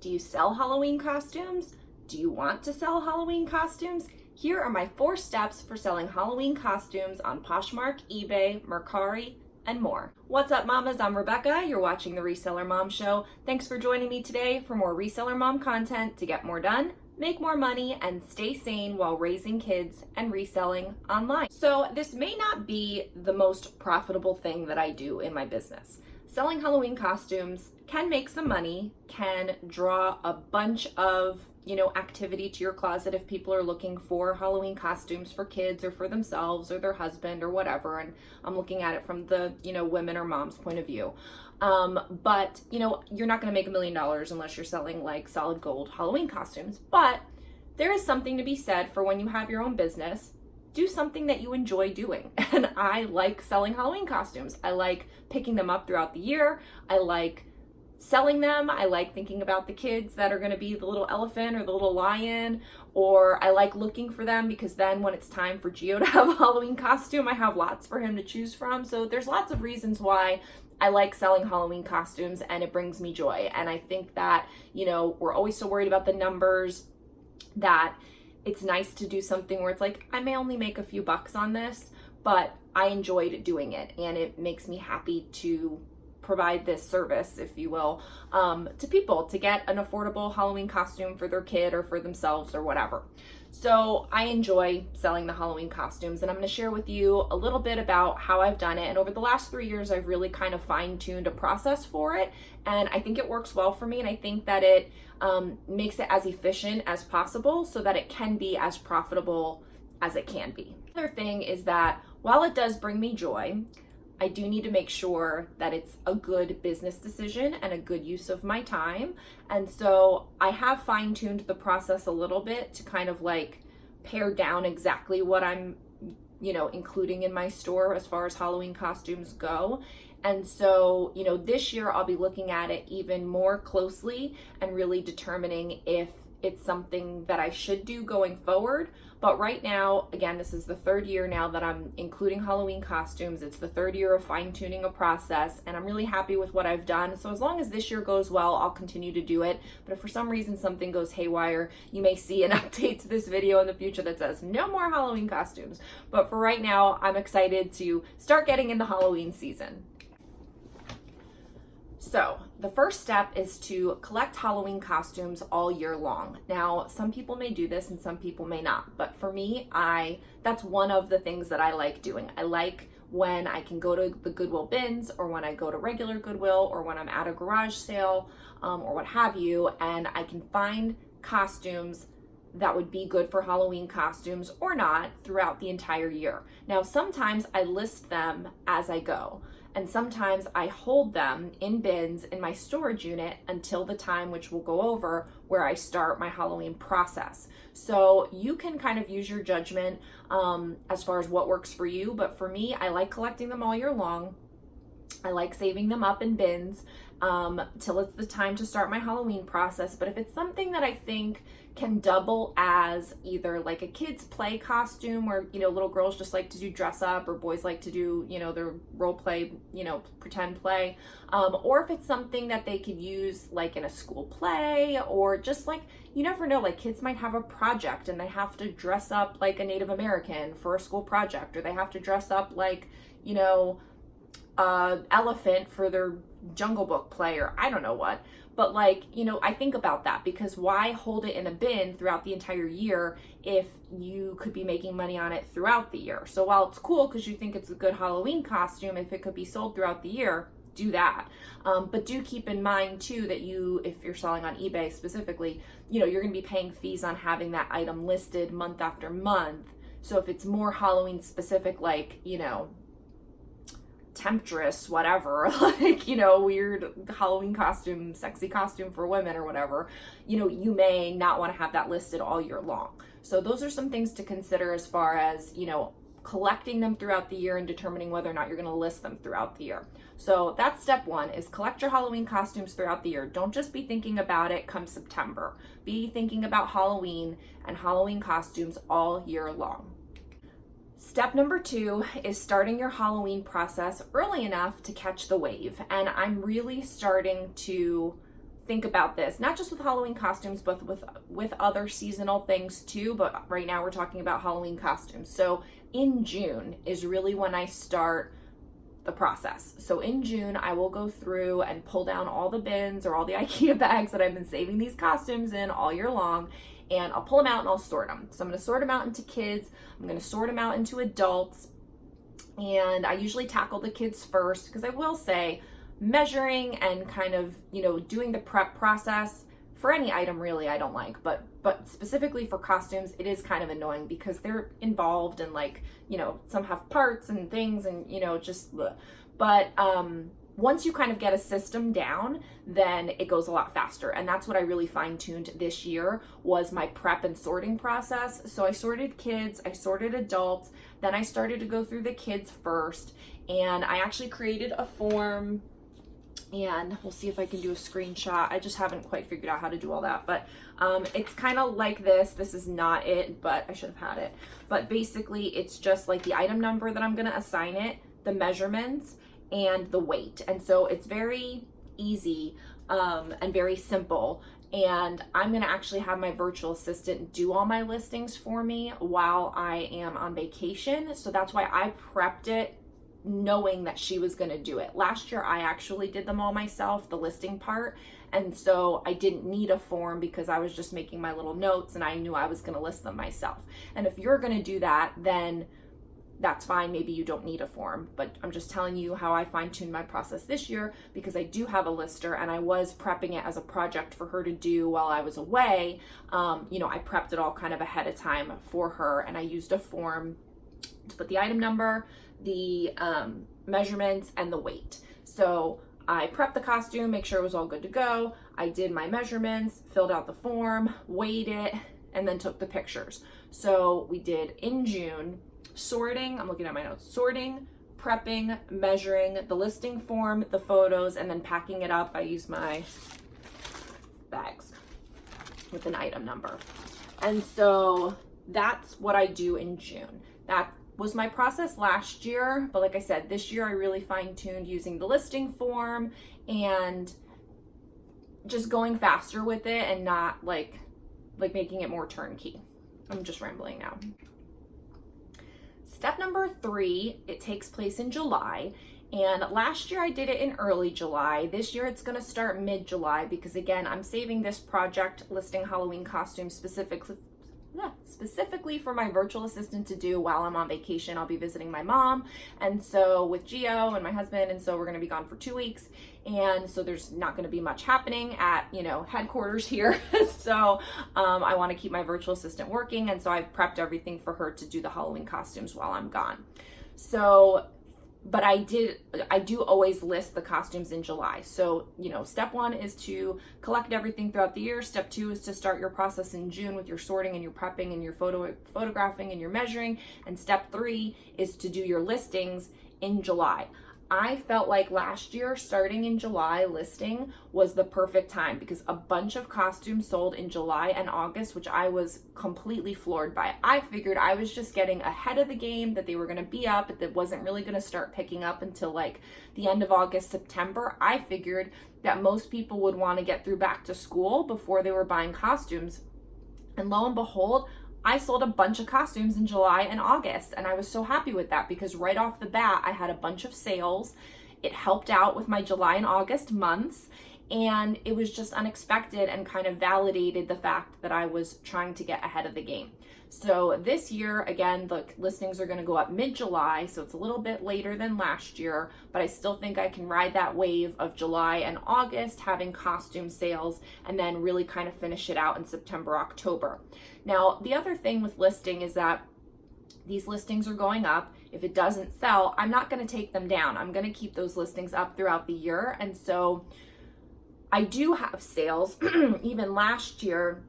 Do you sell Halloween costumes? Do you want to sell Halloween costumes? Here are my 4 steps for selling Halloween costumes on Poshmark, eBay, Mercari, and more. What's up, mamas? I'm Rebecca. You're watching the Reseller Mom Show. Thanks for joining me today for more Reseller Mom content to get more done, make more money, and stay sane while raising kids and reselling online. So this may not be the most profitable thing that I do in my business. Selling Halloween costumes can make some money, can draw a bunch of, activity to your closet if people are looking for Halloween costumes for kids or for themselves or their husband or whatever. And I'm looking at it from the, women or mom's point of view. But you're not going to make $1 million unless you're selling like solid gold Halloween costumes. But there is something to be said for when you have your own business, do something that you enjoy doing. And I like selling Halloween costumes. I like picking them up throughout the year. I like selling them. I like thinking about the kids that are going to be the little elephant or the little lion, or I like looking for them because then when it's time for Gio to have a Halloween costume, I have lots for him to choose from. So there's lots of reasons why I like selling Halloween costumes, and it brings me joy. And I think that, we're always so worried about the numbers that it's nice to do something where it's like, I may only make a few bucks on this, but I enjoyed doing it, and it makes me happy to provide this service, if you will, to people to get an affordable Halloween costume for their kid or for themselves or whatever. So I enjoy selling the Halloween costumes, and I'm going to share with you a little bit about how I've done it. And over the last 3 years, I've really kind of fine-tuned a process for it, and I think it works well for me, and I think that it makes it as efficient as possible so that it can be as profitable as it can be. Another thing is that while it does bring me joy, I do need to make sure that it's a good business decision and a good use of my time. And so I have fine-tuned the process a little bit to kind of like pare down exactly what I'm, including in my store as far as Halloween costumes go. And so, this year I'll be looking at it even more closely and really determining if it's something that I should do going forward. But right now, again, this is the 3rd year now that I'm including Halloween costumes. It's the 3rd year of fine-tuning a process, and I'm really happy with what I've done. So as long as this year goes well, I'll continue to do it. But if for some reason something goes haywire, you may see an update to this video in the future that says no more Halloween costumes. But for right now, I'm excited to start getting into Halloween season. So the first step is to collect Halloween costumes all year long. Now, some people may do this and some people may not, but for me, that's one of the things that I like doing. I like when I can go to the Goodwill bins, or when I go to regular Goodwill, or when I'm at a garage sale, or what have you, and I can find costumes that would be good for Halloween costumes or not throughout the entire year. Now, sometimes I list them as I go, and sometimes I hold them in bins in my storage unit until the time, which we'll go over, where I start my Halloween process. So you can kind of use your judgment as far as what works for you, but for me, I like collecting them all year long. I like saving them up in bins till it's the time to start my Halloween process. But if it's something that I think can double as either like a kid's play costume where, little girls just like to do dress up, or boys like to do, their role play, pretend play, or if it's something that they could use like in a school play, or just like, you never know, like kids might have a project and they have to dress up like a Native American for a school project, or they have to dress up like, elephant for their Jungle Book play, or I don't know what. But I think about that, because why hold it in a bin throughout the entire year if you could be making money on it throughout the year? So while it's cool because you think it's a good Halloween costume, if it could be sold throughout the year, do that. But do keep in mind too that if you're selling on eBay specifically, you're going to be paying fees on having that item listed month after month. So if it's more Halloween specific, like, temptress, whatever, weird Halloween costume, sexy costume for women or whatever, you may not want to have that listed all year long. So those are some things to consider as far as, collecting them throughout the year and determining whether or not you're going to list them throughout the year. So that's step 1, is collect your Halloween costumes throughout the year. Don't just be thinking about it come September. Be thinking about Halloween and Halloween costumes all year long. Step number 2 is starting your Halloween process early enough to catch the wave. And I'm really starting to think about this, not just with Halloween costumes, but with other seasonal things too. But right now we're talking about Halloween costumes. So in June is really when I start the process. So in June, I will go through and pull down all the bins or all the IKEA bags that I've been saving these costumes in all year long, and I'll pull them out and I'll sort them. So I'm going to sort them out into kids. I'm going to sort them out into adults. And I usually tackle the kids first, because I will say measuring and kind of, doing the prep process for any item really I don't like, but specifically for costumes, it is kind of annoying because they're involved and some have parts and things and just bleh. But once you kind of get a system down, then it goes a lot faster. And that's what I really fine-tuned this year, was my prep and sorting process. So I sorted kids, I sorted adults, then I started to go through the kids first, and I actually created a form. And we'll see if I can do a screenshot. I just haven't quite figured out how to do all that, but it's kind of like this. This is not it, but I should have had it. But basically, it's just like the item number that I'm going to assign it, the measurements, and the weight. And so it's very easy and very simple. And I'm going to actually have my virtual assistant do all my listings for me while I am on vacation. So that's why I prepped it, knowing that she was going to do it. Last year, I actually did them all myself, the listing part. And so I didn't need a form because I was just making my little notes and I knew I was going to list them myself. And if you're going to do that, then that's fine. Maybe you don't need a form, but I'm just telling you how I fine-tuned my process this year, because I do have a lister and I was prepping it as a project for her to do while I was away. I prepped it all kind of ahead of time for her, and I used a form to put the item number, the measurements, and the weight. So I prepped the costume, make sure it was all good to go. I did my measurements, filled out the form, weighed it, and then took the pictures. So we did in June sorting, I'm looking at my notes, sorting, prepping, measuring, the listing form, the photos, and then packing it up. I used my bags with an item number. And so that's what I do in June. That was my process last year, but like I said, this year I really fine-tuned using the listing form and just going faster with it and not like making it more turnkey. I'm just rambling now. Step number 3, it takes place in July. And last year I did it in early July. This year it's going to start mid-July because, again, I'm saving this project listing Halloween costumes specifically for my virtual assistant to do while I'm on vacation. I'll be visiting my mom, and so with Gio and my husband, and so we're going to be gone for 2 weeks, and so there's not going to be much happening at headquarters here. So I want to keep my virtual assistant working, and so I prepped everything for her to do the Halloween costumes while I'm gone. So but I do always list the costumes in July. So, step 1 is to collect everything throughout the year. Step 2 is to start your process in June with your sorting and your prepping and your photographing and your measuring. And step 3 is to do your listings in July. I felt like last year, starting in July listing was the perfect time because a bunch of costumes sold in July and August, which I was completely floored by. I figured I was just getting ahead of the game, that they were going to be up, but that wasn't really going to start picking up until like the end of August, September. I figured that most people would want to get through back to school before they were buying costumes. And lo and behold, I sold a bunch of costumes in July and August, and I was so happy with that because right off the bat, I had a bunch of sales. It helped out with my July and August months, and it was just unexpected and kind of validated the fact that I was trying to get ahead of the game. So this year, again, the listings are going to go up mid-July, so it's a little bit later than last year, but I still think I can ride that wave of July and August having costume sales and then really kind of finish it out in September, October. Now, the other thing with listing is that these listings are going up. If it doesn't sell, I'm not going to take them down. I'm going to keep those listings up throughout the year, and so I do have sales. Even last year,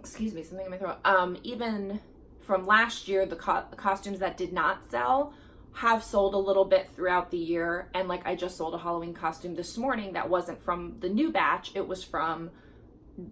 something in my throat. Even from last year, the costumes that did not sell have sold a little bit throughout the year. And like I just sold a Halloween costume this morning that wasn't from the new batch. It was from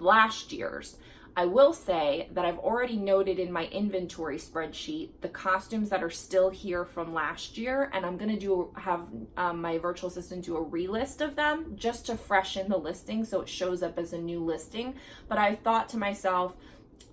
last year's. I will say that I've already noted in my inventory spreadsheet the costumes that are still here from last year, and I'm going to have my virtual assistant do a relist of them just to freshen the listing so it shows up as a new listing. But I thought to myself,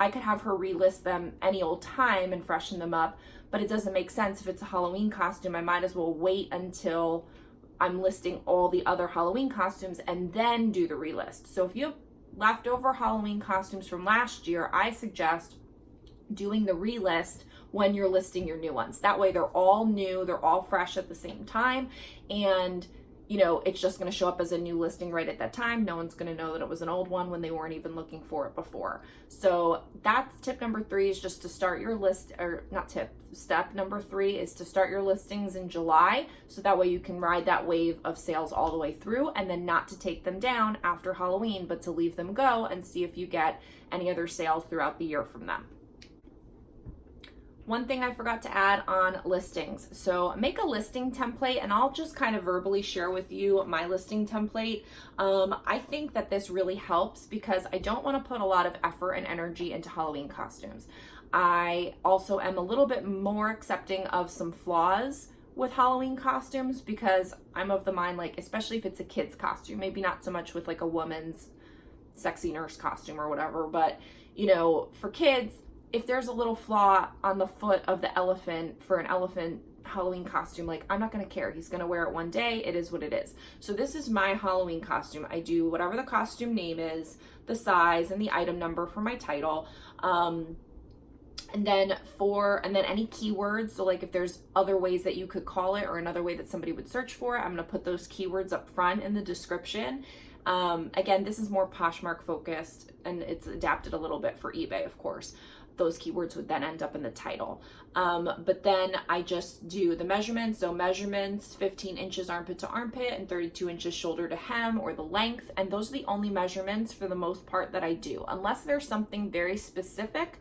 I could have her relist them any old time and freshen them up, but it doesn't make sense. If it's a Halloween costume, I might as well wait until I'm listing all the other Halloween costumes and then do the relist. So if you have leftover Halloween costumes from last year, I suggest doing the relist when you're listing your new ones. That way they're all new, they're all fresh at the same time, and it's just going to show up as a new listing right at that time. No one's going to know that it was an old one when they weren't even looking for it before. So that's tip number 3, is just to start your list, or not tip, step number 3 is to start your listings in July. So that way you can ride that wave of sales all the way through, and then not to take them down after Halloween, but to leave them go and see if you get any other sales throughout the year from them. One thing I forgot to add on listings. So make a listing template, and I'll just kind of verbally share with you my listing template. I think that this really helps because I don't want to put a lot of effort and energy into Halloween costumes. I also am a little bit more accepting of some flaws with Halloween costumes because I'm of the mind, like, especially if it's a kid's costume, maybe not so much with like a woman's sexy nurse costume or whatever, but for kids, if there's a little flaw on the foot of the elephant for an elephant Halloween costume, like, I'm not going to care. He's going to wear it one day. It is what it is. So this is my Halloween costume. I do whatever the costume name is, the size, and the item number for my title. And then any keywords. So like if there's other ways that you could call it or another way that somebody would search for it, I'm going to put those keywords up front in the description. Again, this is more Poshmark focused, and it's adapted a little bit for eBay, of course. Those keywords would then end up in the title. But then I just do the measurements. So measurements, 15 inches armpit to armpit and 32 inches shoulder to hem, or the length. And those are the only measurements for the most part that I do, unless there's something very specific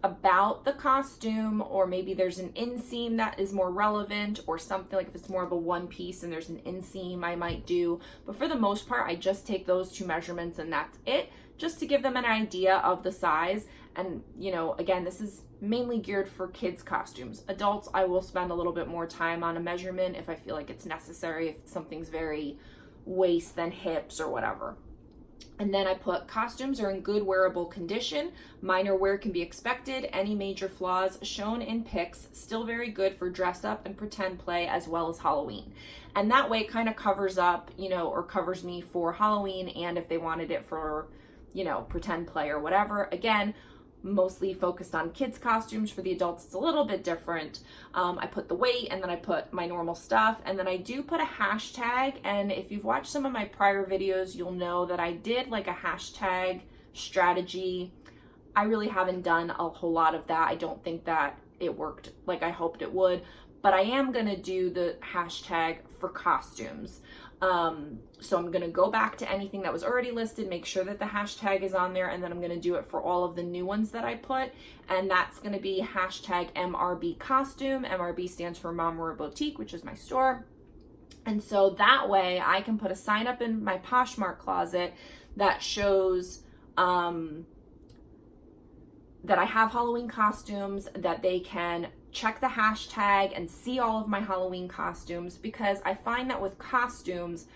about the costume, or maybe there's an inseam that is more relevant, or something like if it's more of a one piece and there's an inseam I might do. But for the most part, I just take those 2 measurements and that's it, just to give them an idea of the size. And again, this is mainly geared for kids costumes. Adults, I will spend a little bit more time on a measurement if I feel like it's necessary, if something's very waist than hips or whatever. And then I put costumes are in good wearable condition. Minor wear can be expected. Any major flaws shown in pics, still very good for dress up and pretend play as well as Halloween. And that way it kind of covers up, or covers me for Halloween, and if they wanted it for, pretend play or whatever. Again, mostly focused on kids costumes. For the adults, it's a little bit different. I put the weight, and then I put my normal stuff, and then I do put a hashtag. And if you've watched some of my prior videos, you'll know that I did like a hashtag strategy. I really haven't done a whole lot of that. I don't think that it worked like I hoped it would, but I am gonna do the hashtag for costumes. So I'm going to go back to anything that was already listed, make sure that the hashtag is on there, and then I'm going to do it for all of the new ones that I put. And that's going to be hashtag MRB costume. MRB stands for Mom Wear Boutique, which is my store. And so that way I can put a sign up in my Poshmark closet that shows, that I have Halloween costumes, that they can check the hashtag and see all of my Halloween costumes, because I find that with costumes,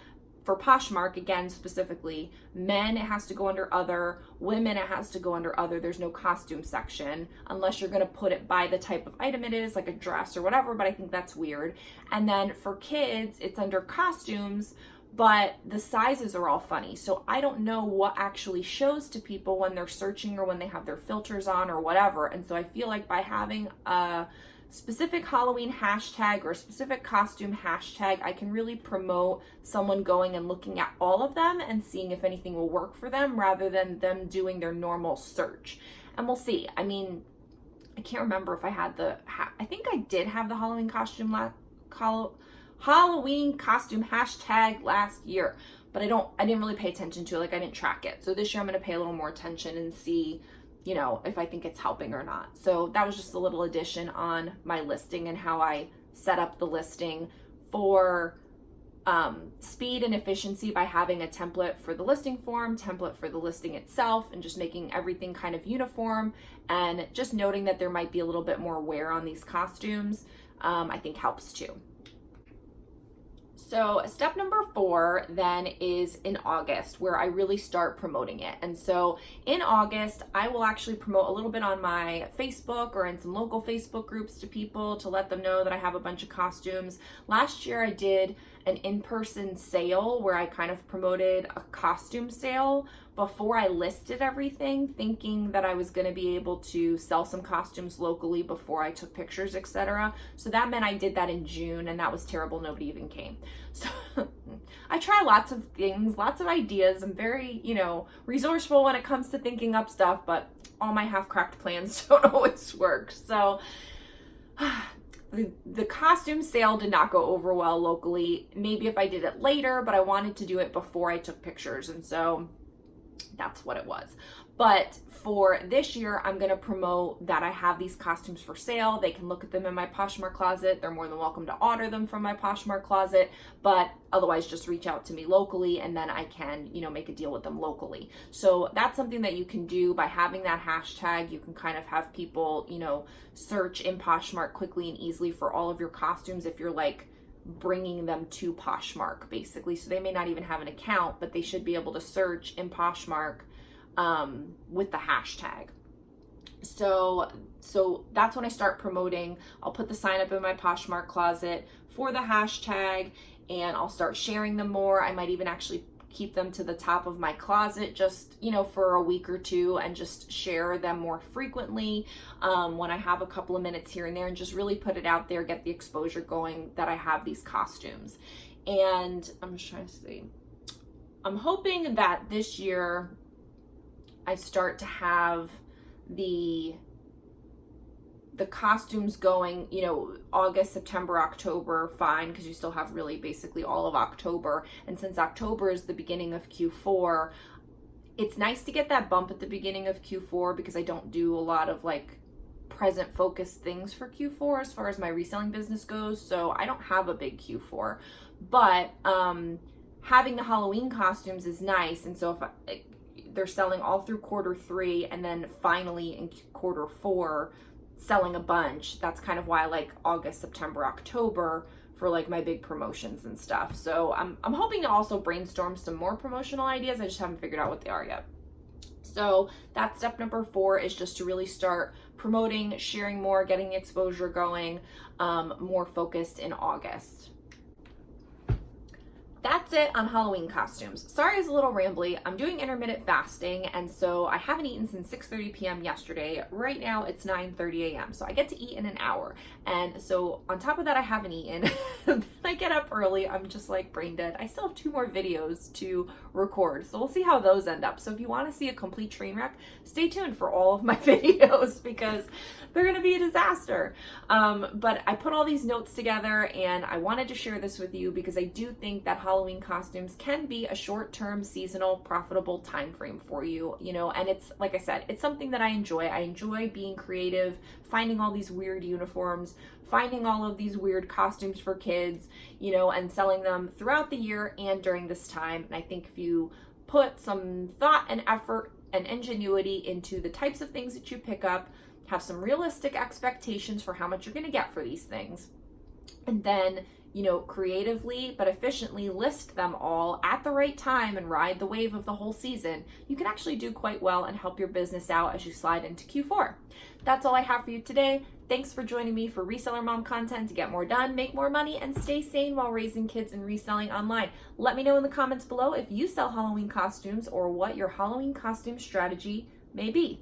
for Poshmark, again, specifically, men, it has to go under other, women, it has to go under other. There's no costume section unless you're going to put it by the type of item it is, like a dress or whatever, but I think that's weird. And then for kids, it's under costumes, but the sizes are all funny. So I don't know what actually shows to people when they're searching or when they have their filters on or whatever. And so I feel like by having a specific Halloween hashtag or a specific costume hashtag, I can really promote someone going and looking at all of them and seeing if anything will work for them, rather than them doing their normal search. And we'll see. I mean, I can't remember if I had I think I did have the Halloween costume hashtag last year, but I didn't really pay attention to it. Like, I didn't track it. So this year I'm going to pay a little more attention and see, if I think it's helping or not. So that was just a little addition on my listing and how I set up the listing for speed and efficiency by having a template for the listing form, template for the listing itself, and just making everything kind of uniform, and just noting that there might be a little bit more wear on these costumes, I think helps too. So step number 4 then is in August, where I really start promoting it. And so in August, I will actually promote a little bit on my Facebook or in some local Facebook groups to people to let them know that I have a bunch of costumes. Last year I did an in-person sale where I kind of promoted a costume sale before I listed everything, thinking that I was going to be able to sell some costumes locally before I took pictures, etc. So that meant I did that in June, and that was terrible. Nobody even came. So I try lots of things, lots of ideas. I'm very, resourceful when it comes to thinking up stuff, but all my half-cracked plans don't always work. So the costume sale did not go over well locally. Maybe if I did it later, but I wanted to do it before I took pictures. And so that's what it was. But for this year, I'm going to promote that I have these costumes for sale. They can look at them in my Poshmark closet. They're more than welcome to order them from my Poshmark closet, but otherwise just reach out to me locally, and then I can, make a deal with them locally. So that's something that you can do by having that hashtag. You can kind of have people, search in Poshmark quickly and easily for all of your costumes if you're like bringing them to Poshmark, basically. So they may not even have an account, but they should be able to search in Poshmark with the hashtag. So that's when I start promoting. I'll put the sign up in my Poshmark closet for the hashtag, and I'll start sharing them more. I might even actually keep them to the top of my closet just, for a week or two, and just share them more frequently when I have a couple of minutes here and there, and just really put it out there, get the exposure going that I have these costumes. And I'm just trying to see. I'm hoping that this year I start to have the costumes going, August, September, October, fine, because you still have really basically all of October. And since October is the beginning of Q4, it's nice to get that bump at the beginning of Q4, because I don't do a lot of like present focused things for Q4 as far as my reselling business goes. So I don't have a big Q4, but having the Halloween costumes is nice. And so if they're selling all through Q3, and then finally in Q4 selling a bunch, that's kind of why I like August, September, October for like my big promotions and stuff. So I'm hoping to also brainstorm some more promotional ideas. I just haven't figured out what they are yet. So that's step number 4, is just to really start promoting, sharing more, getting the exposure going, more focused in August. That's it on Halloween costumes. Sorry, it's a little rambly. I'm doing intermittent fasting, and so I haven't eaten since 6:30 p.m. yesterday. Right now it's 9:30 a.m. So I get to eat in an hour. And so on top of that, I haven't eaten. I get up early. I'm just like brain dead. I still have 2 more videos to record, so we'll see how those end up. So if you want to see a complete train wreck, stay tuned for all of my videos, because they're going to be a disaster. But I put all these notes together, and I wanted to share this with you because I do think that Halloween costumes can be a short-term, seasonal, profitable time frame for you, and it's, like I said, it's something that I enjoy. I enjoy being creative, finding all these weird uniforms, finding all of these weird costumes for kids, and selling them throughout the year and during this time. And I think if you put some thought and effort and ingenuity into the types of things that you pick up, have some realistic expectations for how much you're going to get for these things, and then creatively but efficiently list them all at the right time and ride the wave of the whole season, you can actually do quite well and help your business out as you slide into Q4. That's all I have for you today. Thanks for joining me for Reseller Mom content to get more done, make more money, and stay sane while raising kids and reselling online. Let me know in the comments below if you sell Halloween costumes or what your Halloween costume strategy may be.